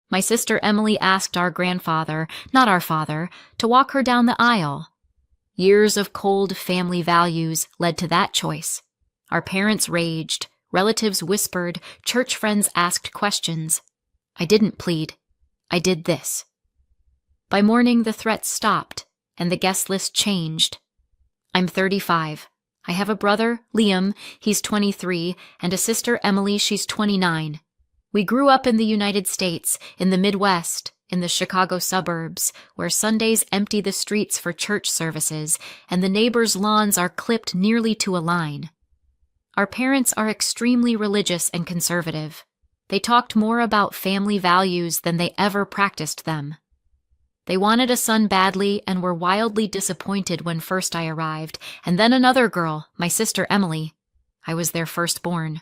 My sister Emily asked our grandfather, not our father, to walk her down the aisle. Years of cold family values led to that choice. Our parents raged, relatives whispered, church friends asked questions. I didn't plead. I did this. By morning, the threats stopped, and the guest list changed. I'm 35. I have a brother, Liam, he's 23, and a sister, Emily, she's 29. We grew up in the United States, in the Midwest, in the Chicago suburbs, where Sundays empty the streets for church services, and the neighbors' lawns are clipped nearly to a line. Our parents are extremely religious and conservative. They talked more about family values than they ever practiced them. They wanted a son badly and were wildly disappointed when first I arrived, and then another girl, my sister Emily. I was their firstborn.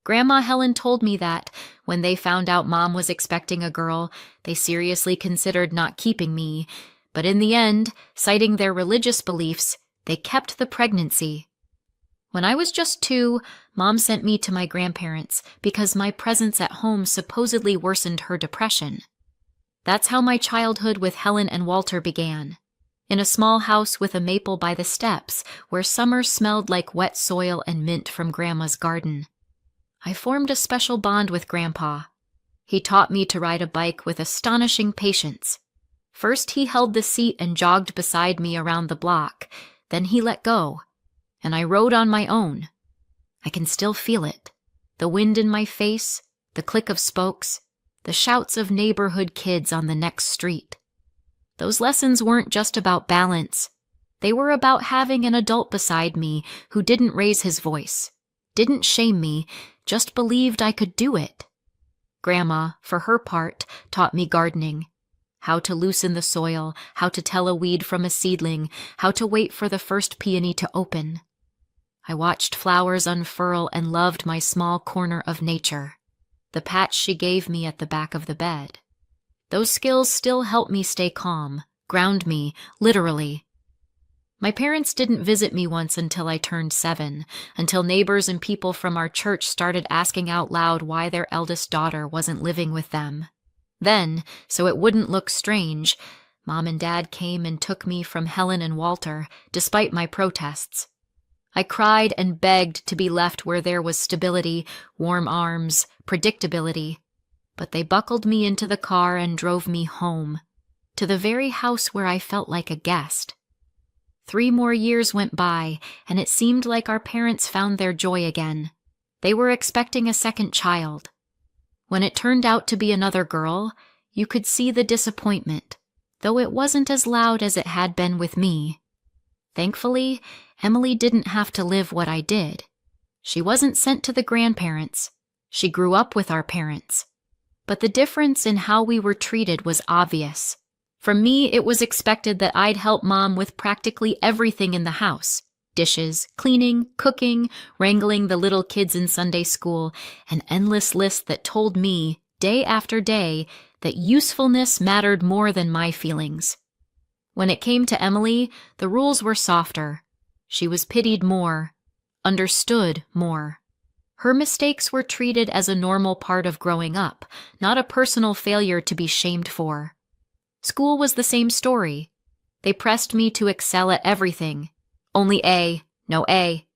Grandma Helen told me that, when they found out Mom was expecting a girl, they seriously considered not keeping me, but in the end, citing their religious beliefs, they kept the pregnancy. When I was just 2, Mom sent me to my grandparents because my presence at home supposedly worsened her depression. That's how my childhood with Helen and Walter began. In a small house with a maple by the steps, where summer smelled like wet soil and mint from Grandma's garden. I formed a special bond with Grandpa. He taught me to ride a bike with astonishing patience. First he held the seat and jogged beside me around the block. Then he let go, and I rode on my own. I can still feel it. The wind in my face, the click of spokes, the shouts of neighborhood kids on the next street. Those lessons weren't just about balance. They were about having an adult beside me who didn't raise his voice, didn't shame me, just believed I could do it. Grandma, for her part, taught me gardening. How to loosen the soil, how to tell a weed from a seedling, how to wait for the first peony to open. I watched flowers unfurl and loved my small corner of nature, the patch she gave me at the back of the bed. Those skills still help me stay calm, ground me, literally. My parents didn't visit me once until I turned 7, until neighbors and people from our church started asking out loud why their eldest daughter wasn't living with them. Then, so it wouldn't look strange, Mom and Dad came and took me from Helen and Walter, despite my protests. I cried and begged to be left where there was stability, warm arms, predictability, but they buckled me into the car and drove me home, to the very house where I felt like a guest. 3 more years went by, and it seemed like our parents found their joy again. They were expecting a second child. When it turned out to be another girl, you could see the disappointment, though it wasn't as loud as it had been with me. Thankfully, Emily didn't have to live what I did. She wasn't sent to the grandparents. She grew up with our parents. But the difference in how we were treated was obvious. From me, it was expected that I'd help Mom with practically everything in the house. Dishes, cleaning, cooking, wrangling the little kids in Sunday school, an endless list that told me, day after day, that usefulness mattered more than my feelings. When it came to Emily, the rules were softer. She was pitied more, understood more. Her mistakes were treated as a normal part of growing up, not a personal failure to be shamed for. School was the same story. They pressed me to excel at everything. Only A, no A.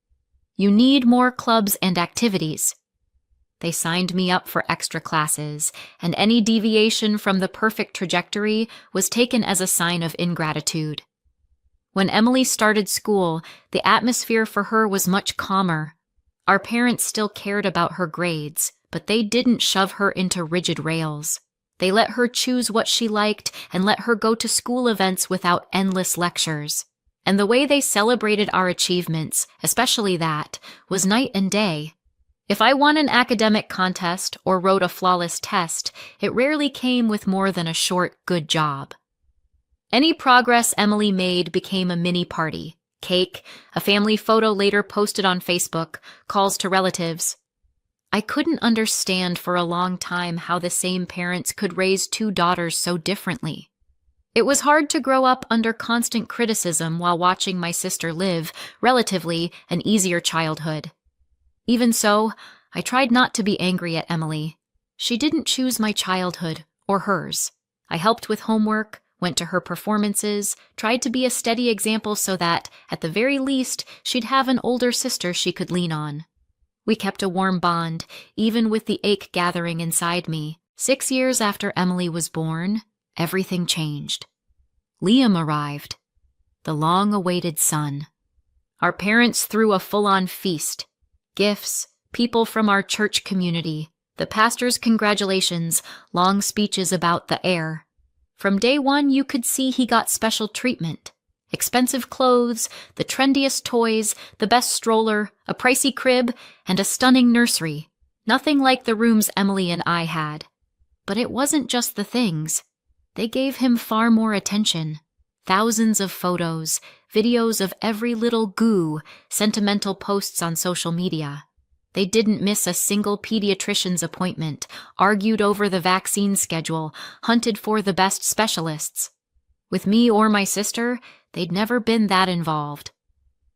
You need more clubs and activities. They signed me up for extra classes, and any deviation from the perfect trajectory was taken as a sign of ingratitude. When Emily started school, the atmosphere for her was much calmer. Our parents still cared about her grades, but they didn't shove her into rigid rails. They let her choose what she liked and let her go to school events without endless lectures. And the way they celebrated our achievements, especially that, was night and day. If I won an academic contest or wrote a flawless test, it rarely came with more than a short, good job. Any progress Emily made became a mini party. Cake, a family photo later posted on Facebook, calls to relatives. I couldn't understand for a long time how the same parents could raise 2 daughters so differently. It was hard to grow up under constant criticism while watching my sister live, relatively, an easier childhood. Even so, I tried not to be angry at Emily. She didn't choose my childhood or hers. I helped with homework, went to her performances, tried to be a steady example so that, at the very least, she'd have an older sister she could lean on. We kept a warm bond, even with the ache gathering inside me. 6 years after Emily was born, everything changed. Liam arrived, the long-awaited son. Our parents threw a full-on feast. Gifts, people from our church community, the pastor's congratulations, long speeches about the heir. From day one, you could see he got special treatment. Expensive clothes, the trendiest toys, the best stroller, a pricey crib, and a stunning nursery. Nothing like the rooms Emily and I had. But it wasn't just the things. They gave him far more attention. Thousands of photos, videos of every little goo, sentimental posts on social media. They didn't miss a single pediatrician's appointment, argued over the vaccine schedule, hunted for the best specialists. With me or my sister, they'd never been that involved.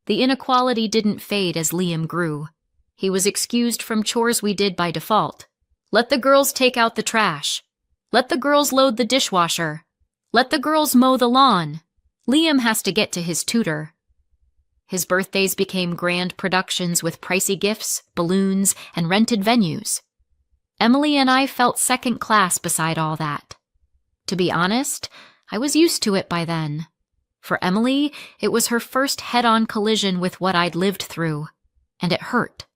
The inequality didn't fade as Liam grew. He was excused from chores we did by default. Let the girls take out the trash. Let the girls load the dishwasher. Let the girls mow the lawn. Liam has to get to his tutor. His birthdays became grand productions with pricey gifts, balloons, and rented venues. Emily and I felt second class beside all that. To be honest, I was used to it by then. For Emily, it was her first head-on collision with what I'd lived through, and it hurt.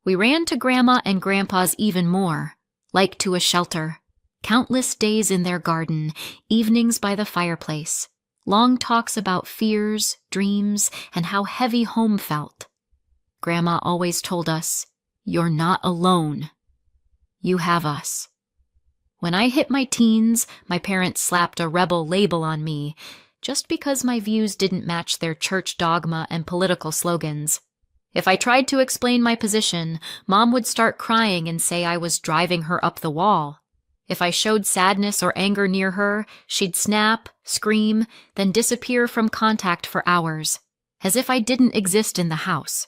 We ran to Grandma and Grandpa's even more, like to a shelter. Countless days in their garden, evenings by the fireplace, long talks about fears, dreams, and how heavy home felt. Grandma always told us, "You're not alone. You have us." When I hit my teens, my parents slapped a rebel label on me, just because my views didn't match their church dogma and political slogans. If I tried to explain my position, Mom would start crying and say I was driving her up the wall. If I showed sadness or anger near her, she'd snap, scream, then disappear from contact for hours, as if I didn't exist in the house.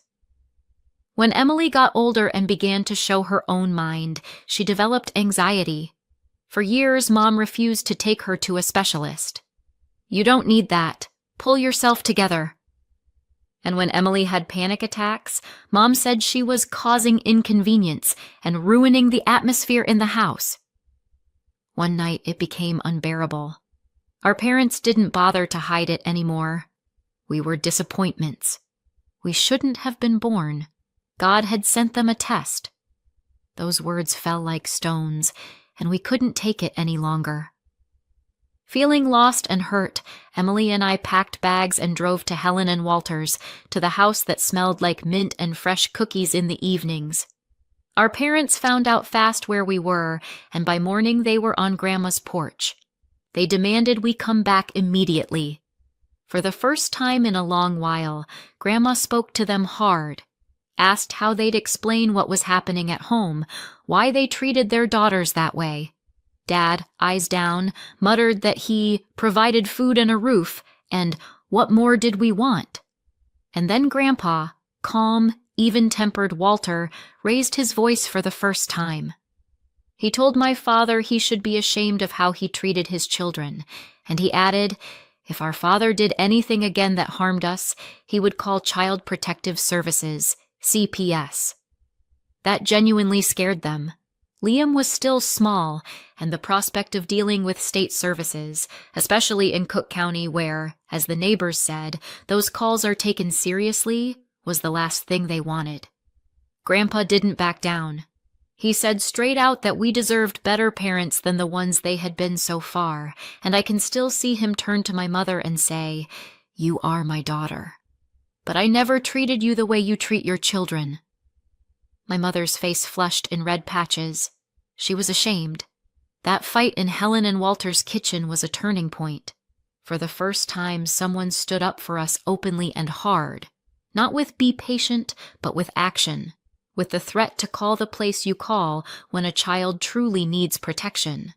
When Emily got older and began to show her own mind, she developed anxiety. For years, Mom refused to take her to a specialist. "You don't need that. Pull yourself together." And when Emily had panic attacks, Mom said she was causing inconvenience and ruining the atmosphere in the house. One night, it became unbearable. Our parents didn't bother to hide it anymore. We were disappointments. We shouldn't have been born. God had sent them a test. Those words fell like stones, and we couldn't take it any longer. Feeling lost and hurt, Emily and I packed bags and drove to Helen and Walter's, to the house that smelled like mint and fresh cookies in the evenings. Our parents found out fast where we were, and by morning they were on Grandma's porch. They demanded we come back immediately. For the first time in a long while, Grandma spoke to them hard, asked how they'd explain what was happening at home, why they treated their daughters that way. Dad, eyes down, muttered that he provided food and a roof, and what more did we want? And then Grandpa, calm, even-tempered Walter, raised his voice for the first time. He told my father he should be ashamed of how he treated his children, and he added, if our father did anything again that harmed us, he would call Child Protective Services, CPS. That genuinely scared them. Liam was still small, and the prospect of dealing with state services, especially in Cook County where, as the neighbors said, those calls are taken seriously, was the last thing they wanted. Grandpa didn't back down. He said straight out that we deserved better parents than the ones they had been so far, and I can still see him turn to my mother and say, "You are my daughter. But I never treated you the way you treat your children." My mother's face flushed in red patches. She was ashamed. That fight in Helen and Walter's kitchen was a turning point. For the first time, someone stood up for us openly and hard. Not with "be patient," but with action. With the threat to call the place you call when a child truly needs protection.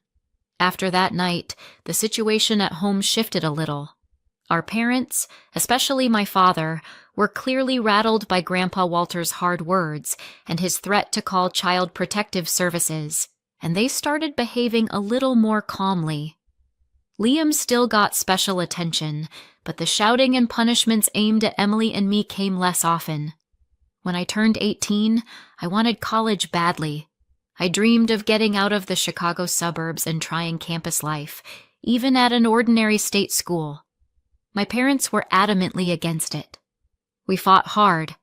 After that night, the situation at home shifted a little. Our parents, especially my father, were clearly rattled by Grandpa Walter's hard words and his threat to call Child Protective Services, and they started behaving a little more calmly. Liam still got special attention, but the shouting and punishments aimed at Emily and me came less often. When I turned 18, I wanted college badly. I dreamed of getting out of the Chicago suburbs and trying campus life, even at an ordinary state school. My parents were adamantly against it. We fought hard.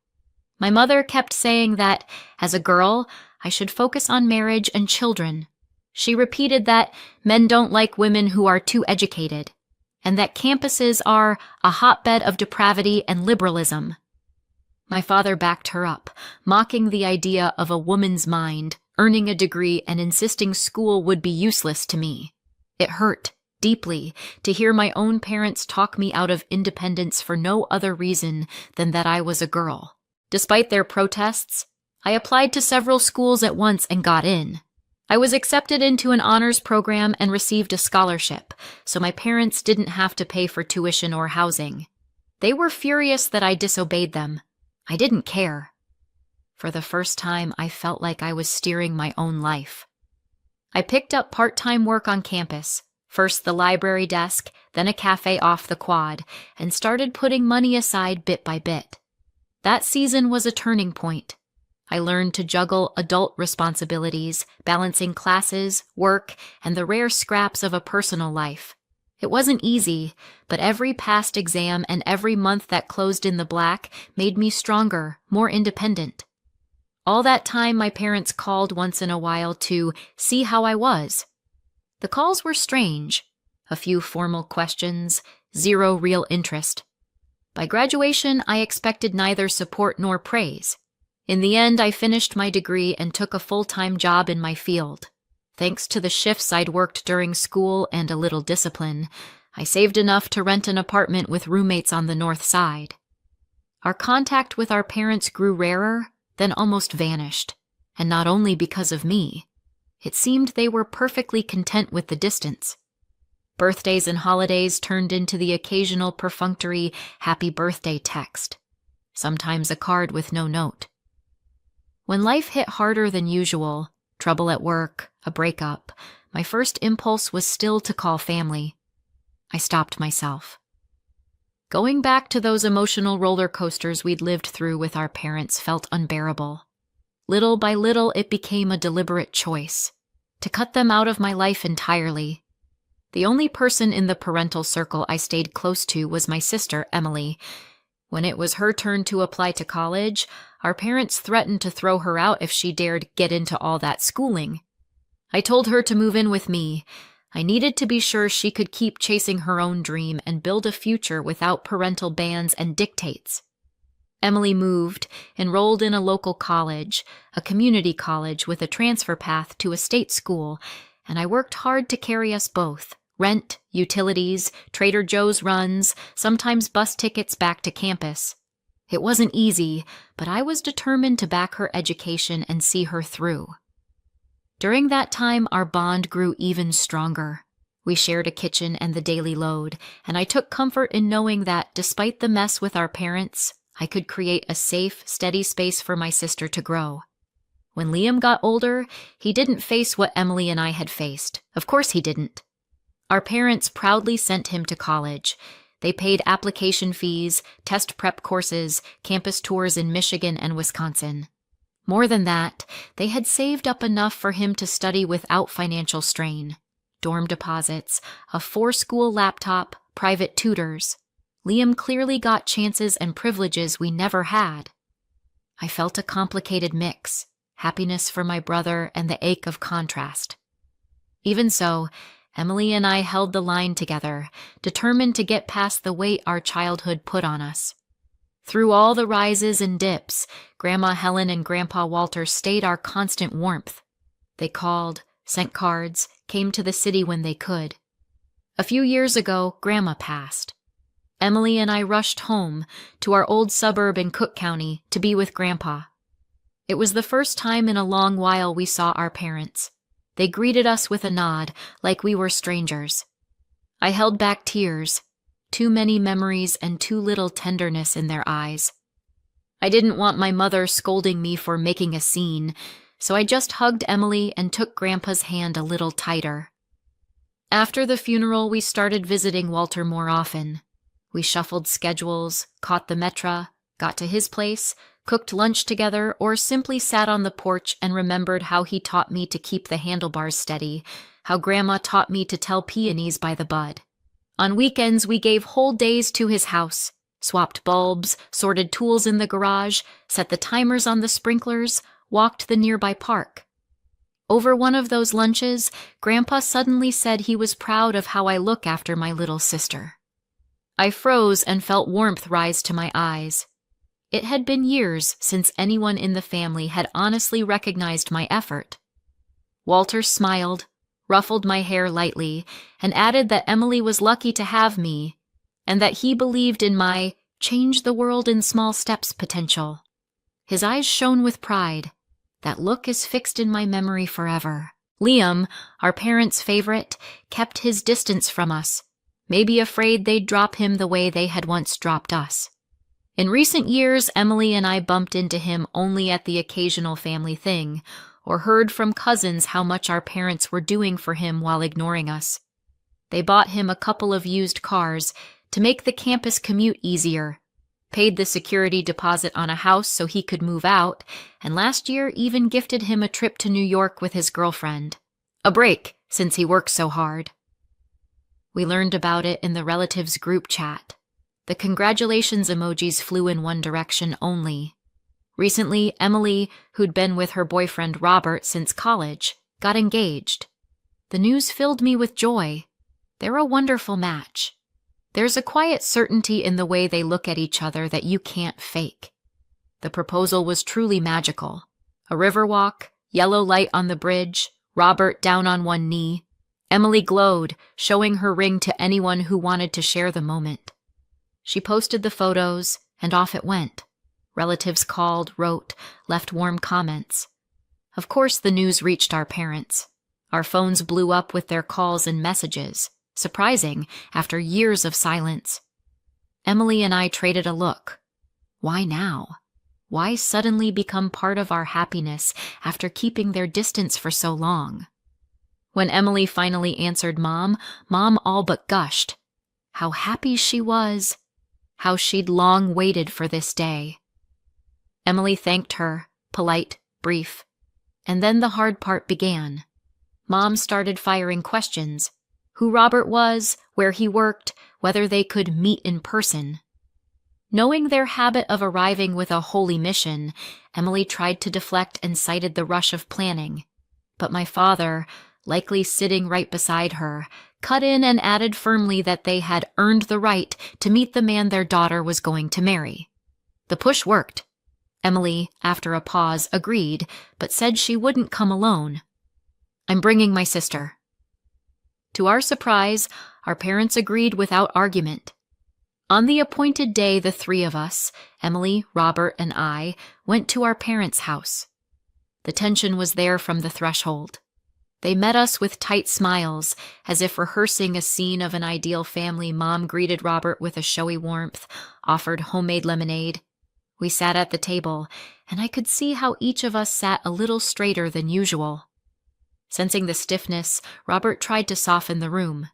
My mother kept saying that, as a girl, I should focus on marriage and children. She repeated that men don't like women who are too educated, and that campuses are a hotbed of depravity and liberalism. My father backed her up, mocking the idea of a woman's mind, earning a degree and insisting school would be useless to me. It hurt deeply to hear my own parents talk me out of independence for no other reason than that I was a girl. Despite their protests, I applied to several schools at once and got in. I was accepted into an honors program and received a scholarship, so my parents didn't have to pay for tuition or housing. They were furious that I disobeyed them. I didn't care. For the first time, I felt like I was steering my own life. I picked up part-time work on campus, first the library desk, then a cafe off the quad, and started putting money aside bit by bit. That season was a turning point. I learned to juggle adult responsibilities, balancing classes, work, and the rare scraps of a personal life. It wasn't easy, but every past exam and every month that closed in the black made me stronger, more independent. All that time, my parents called once in a while to see how I was. The calls were strange. A few formal questions, zero real interest. By graduation, I expected neither support nor praise. In the end, I finished my degree and took a full-time job in my field. Thanks to the shifts I'd worked during school and a little discipline, I saved enough to rent an apartment with roommates on the north side. Our contact with our parents grew rarer, then almost vanished, and not only because of me. It seemed they were perfectly content with the distance. Birthdays and holidays turned into the occasional perfunctory happy birthday text, sometimes a card with no note. When life hit harder than usual, trouble at work, a breakup, my first impulse was still to call family. I stopped myself. Going back to those emotional roller coasters we'd lived through with our parents felt unbearable. Little by little, it became a deliberate choice to cut them out of my life entirely. The only person in the parental circle I stayed close to was my sister, Emily. When it was her turn to apply to college, our parents threatened to throw her out if she dared get into all that schooling. I told her to move in with me. I needed to be sure she could keep chasing her own dream and build a future without parental bans and dictates. Emily moved, enrolled in a local college, a community college with a transfer path to a state school, and I worked hard to carry us both. Rent, utilities, Trader Joe's runs, sometimes bus tickets back to campus. It wasn't easy, but I was determined to back her education and see her through. During that time, our bond grew even stronger. We shared a kitchen and the daily load, and I took comfort in knowing that, despite the mess with our parents, I could create a safe, steady space for my sister to grow. When Liam got older, he didn't face what Emily and I had faced. Of course he didn't. Our parents proudly sent him to college. They paid application fees, test prep courses, campus tours in Michigan and Wisconsin. More than that, they had saved up enough for him to study without financial strain. Dorm deposits, a 4-school laptop, private tutors. Liam clearly got chances and privileges we never had. I felt a complicated mix, happiness for my brother and the ache of contrast. Even so, Emily and I held the line together, determined to get past the weight our childhood put on us. Through all the rises and dips, Grandma Helen and Grandpa Walter stayed our constant warmth. They called, sent cards, came to the city when they could. A few years ago, Grandma passed. Emily and I rushed home to our old suburb in Cook County to be with Grandpa. It was the first time in a long while we saw our parents. They greeted us with a nod, like we were strangers. I held back tears, too many memories and too little tenderness in their eyes. I didn't want my mother scolding me for making a scene, so I just hugged Emily and took Grandpa's hand a little tighter. After the funeral, we started visiting Walter more often. We shuffled schedules, caught the Metra, got to his place, cooked lunch together, or simply sat on the porch and remembered how he taught me to keep the handlebars steady, how Grandma taught me to tell peonies by the bud. On weekends, we gave whole days to his house, swapped bulbs, sorted tools in the garage, set the timers on the sprinklers, walked the nearby park. Over one of those lunches, Grandpa suddenly said he was proud of how I look after my little sister. I froze and felt warmth rise to my eyes. It had been years since anyone in the family had honestly recognized my effort. Walter smiled, ruffled my hair lightly, and added that Emily was lucky to have me, and that he believed in my change the world in small steps potential. His eyes shone with pride. That look is fixed in my memory forever. Liam, our parents' favorite, kept his distance from us, maybe afraid they'd drop him the way they had once dropped us. In recent years, Emily and I bumped into him only at the occasional family thing, or heard from cousins how much our parents were doing for him while ignoring us. They bought him a couple of used cars to make the campus commute easier, paid the security deposit on a house so he could move out, and last year even gifted him a trip to New York with his girlfriend. A break, since he works so hard. We learned about it in the relatives group chat. The congratulations emojis flew in one direction only. Recently, Emily, who'd been with her boyfriend Robert since college, got engaged. The news filled me with joy. They're a wonderful match. There's a quiet certainty in the way they look at each other that you can't fake. The proposal was truly magical. A river walk, yellow light on the bridge, Robert down on one knee. Emily glowed, showing her ring to anyone who wanted to share the moment. She posted the photos, and off it went. Relatives called, wrote, left warm comments. Of course, the news reached our parents. Our phones blew up with their calls and messages. Surprising, after years of silence. Emily and I traded a look. Why now? Why suddenly become part of our happiness after keeping their distance for so long? When Emily finally answered Mom all but gushed. How happy she was. How she'd long waited for this day. Emily thanked her, polite, brief. And then the hard part began. Mom started firing questions. Who Robert was, where he worked, whether they could meet in person. Knowing their habit of arriving with a holy mission, Emily tried to deflect and cited the rush of planning. But my father, likely sitting right beside her, cut in and added firmly that they had earned the right to meet the man their daughter was going to marry. The push worked. Emily, after a pause, agreed, but said she wouldn't come alone. I'm bringing my sister. To our surprise, our parents agreed without argument. On the appointed day, the three of us, Emily, Robert, and I, went to our parents' house. The tension was there from the threshold. They met us with tight smiles, as if rehearsing a scene of an ideal family. Mom greeted Robert with a showy warmth, offered homemade lemonade. We sat at the table, and I could see how each of us sat a little straighter than usual. Sensing the stiffness, Robert tried to soften the room.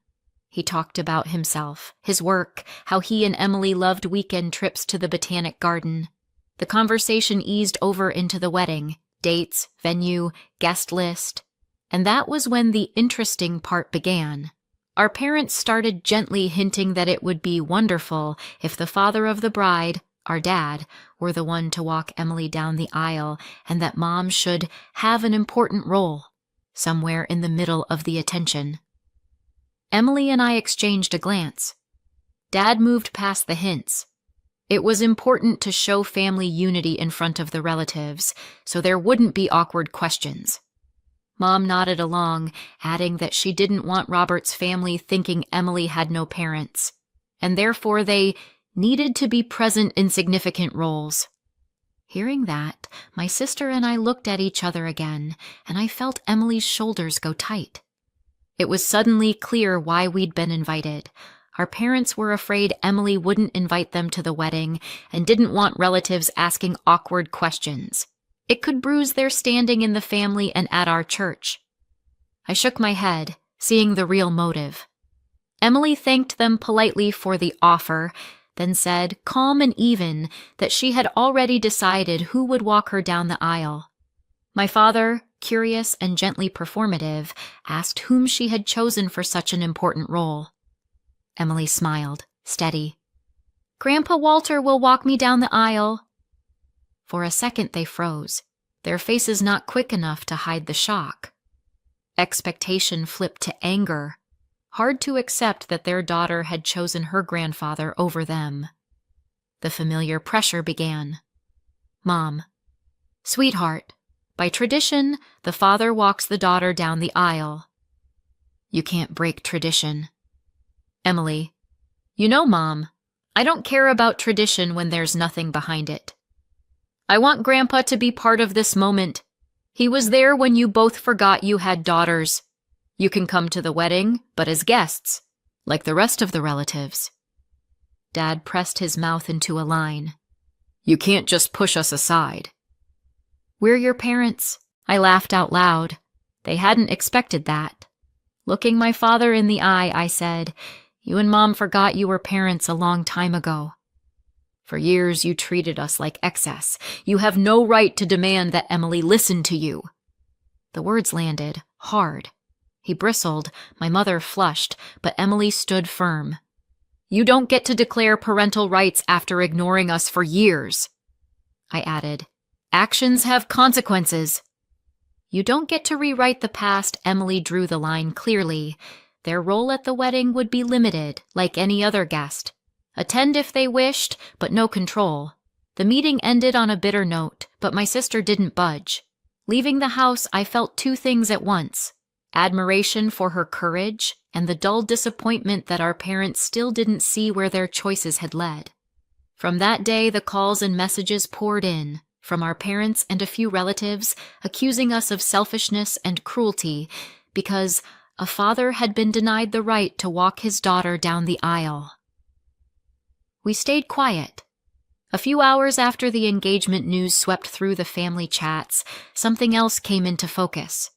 He talked about himself, his work, how he and Emily loved weekend trips to the Botanic Garden. The conversation eased over into the wedding, dates, venue, guest list. And that was when the interesting part began. Our parents started gently hinting that it would be wonderful if the father of the bride, our dad, were the one to walk Emily down the aisle, and that Mom should have an important role. Somewhere in the middle of the attention. Emily and I exchanged a glance. Dad moved past the hints. It was important to show family unity in front of the relatives, so there wouldn't be awkward questions. Mom nodded along, adding that she didn't want Robert's family thinking Emily had no parents, and therefore they needed to be present in significant roles. Hearing that, my sister and I looked at each other again, and I felt Emily's shoulders go tight. It was suddenly clear why we'd been invited. Our parents were afraid Emily wouldn't invite them to the wedding and didn't want relatives asking awkward questions. It could bruise their standing in the family and at our church. I shook my head, seeing the real motive. Emily thanked them politely for the offer, then said, calm and even, that she had already decided who would walk her down the aisle. My father, curious and gently performative, asked whom she had chosen for such an important role. Emily smiled, steady. Grandpa Walter will walk me down the aisle. For a second they froze, their faces not quick enough to hide the shock. Expectation flipped to anger, hard to accept that their daughter had chosen her grandfather over them. The familiar pressure began. Mom. Sweetheart, by tradition, the father walks the daughter down the aisle. You can't break tradition. Emily. You know, Mom, I don't care about tradition when there's nothing behind it. I want Grandpa to be part of this moment. He was there when you both forgot you had daughters. You can come to the wedding, but as guests, like the rest of the relatives. Dad pressed his mouth into a line. You can't just push us aside. We're your parents. I laughed out loud. They hadn't expected that. Looking my father in the eye, I said, You and Mom forgot you were parents a long time ago. For years you treated us like excess. You have no right to demand that Emily listen to you. The words landed, hard. He bristled, my mother flushed, but Emily stood firm. You don't get to declare parental rights after ignoring us for years. I added, Actions have consequences. You don't get to rewrite the past. Emily drew the line clearly. Their role at the wedding would be limited, like any other guest. Attend if they wished, but no control. The meeting ended on a bitter note, but my sister didn't budge. Leaving the house, I felt two things at once. Admiration for her courage and the dull disappointment that our parents still didn't see where their choices had led. From that day, the calls and messages poured in, from our parents and a few relatives, accusing us of selfishness and cruelty because a father had been denied the right to walk his daughter down the aisle. We stayed quiet. A few hours after the engagement news swept through the family chats, something else came into focus.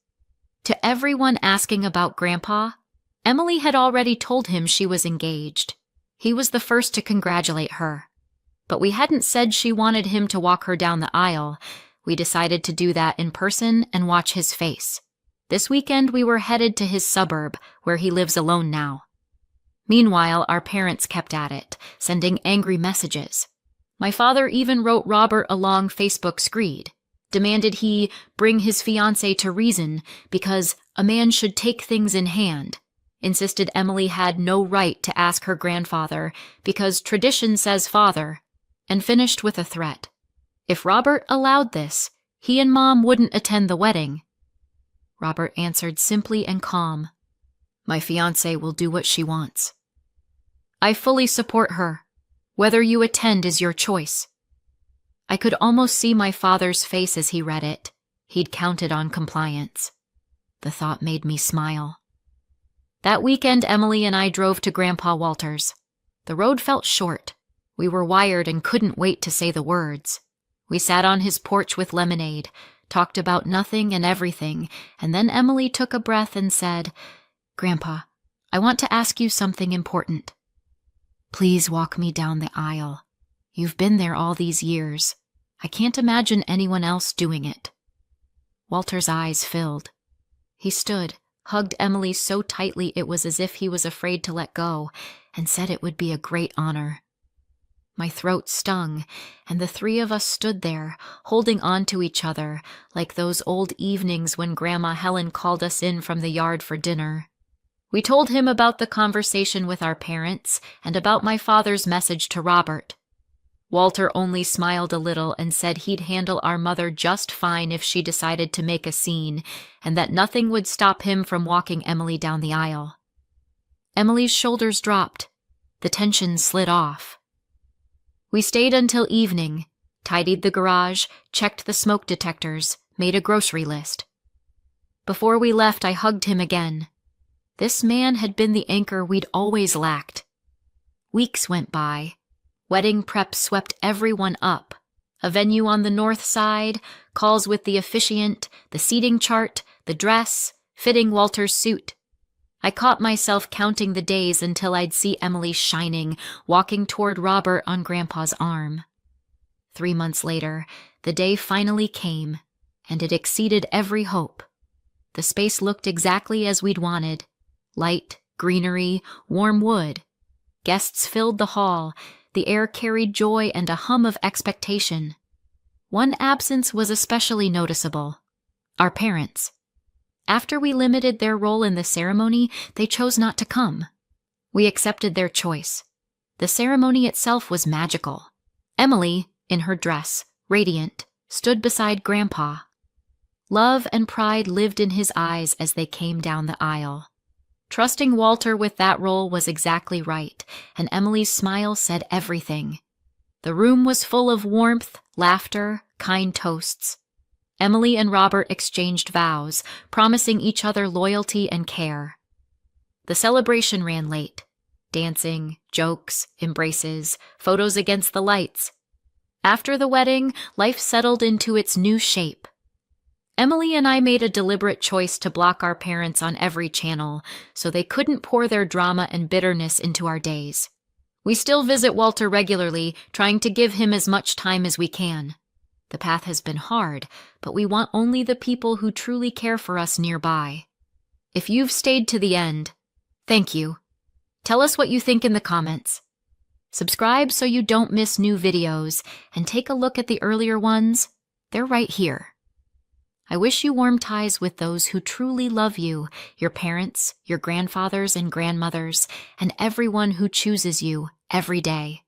To everyone asking about Grandpa, Emily had already told him she was engaged. He was the first to congratulate her. But we hadn't said she wanted him to walk her down the aisle. We decided to do that in person and watch his face. This weekend we were headed to his suburb, where he lives alone now. Meanwhile, our parents kept at it, sending angry messages. My father even wrote Robert a long Facebook screed, demanded he bring his fiancée to reason because a man should take things in hand, insisted Emily had no right to ask her grandfather because tradition says father, and finished with a threat. If Robert allowed this, he and Mom wouldn't attend the wedding. Robert answered simply and calm, My fiancée will do what she wants. I fully support her. Whether you attend is your choice. I could almost see my father's face as he read it. He'd counted on compliance. The thought made me smile. That weekend, Emily and I drove to Grandpa Walter's. The road felt short. We were wired and couldn't wait to say the words. We sat on his porch with lemonade, talked about nothing and everything, and then Emily took a breath and said, Grandpa, I want to ask you something important. Please walk me down the aisle. You've been there all these years. I can't imagine anyone else doing it. Walter's eyes filled. He stood, hugged Emily so tightly it was as if he was afraid to let go, and said it would be a great honor. My throat stung, and the three of us stood there, holding on to each other, like those old evenings when Grandma Helen called us in from the yard for dinner. We told him about the conversation with our parents and about my father's message to Robert. Walter only smiled a little and said he'd handle our mother just fine if she decided to make a scene, and that nothing would stop him from walking Emily down the aisle. Emily's shoulders dropped. The tension slid off. We stayed until evening, tidied the garage, checked the smoke detectors, made a grocery list. Before we left, I hugged him again. This man had been the anchor we'd always lacked. Weeks went by. Wedding prep swept everyone up. A venue on the north side, calls with the officiant, the seating chart, the dress, fitting Walter's suit. I caught myself counting the days until I'd see Emily shining, walking toward Robert on Grandpa's arm. 3 months later, the day finally came, and it exceeded every hope. The space looked exactly as we'd wanted. Light, greenery, warm wood. Guests filled the hall. The air carried joy and a hum of expectation. One absence was especially noticeable: our parents. After we limited their role in the ceremony, they chose not to come. We accepted their choice. The ceremony itself was magical. Emily, in her dress, radiant, stood beside Grandpa. Love and pride lived in his eyes as they came down the aisle. Trusting Walter with that role was exactly right, and Emily's smile said everything. The room was full of warmth, laughter, kind toasts. Emily and Robert exchanged vows, promising each other loyalty and care. The celebration ran late. Dancing, jokes, embraces, photos against the lights. After the wedding, life settled into its new shape. Emily and I made a deliberate choice to block our parents on every channel, so they couldn't pour their drama and bitterness into our days. We still visit Walter regularly, trying to give him as much time as we can. The path has been hard, but we want only the people who truly care for us nearby. If you've stayed to the end, thank you. Tell us what you think in the comments. Subscribe so you don't miss new videos, and take a look at the earlier ones. They're right here. I wish you warm ties with those who truly love you, your parents, your grandfathers and grandmothers, and everyone who chooses you every day.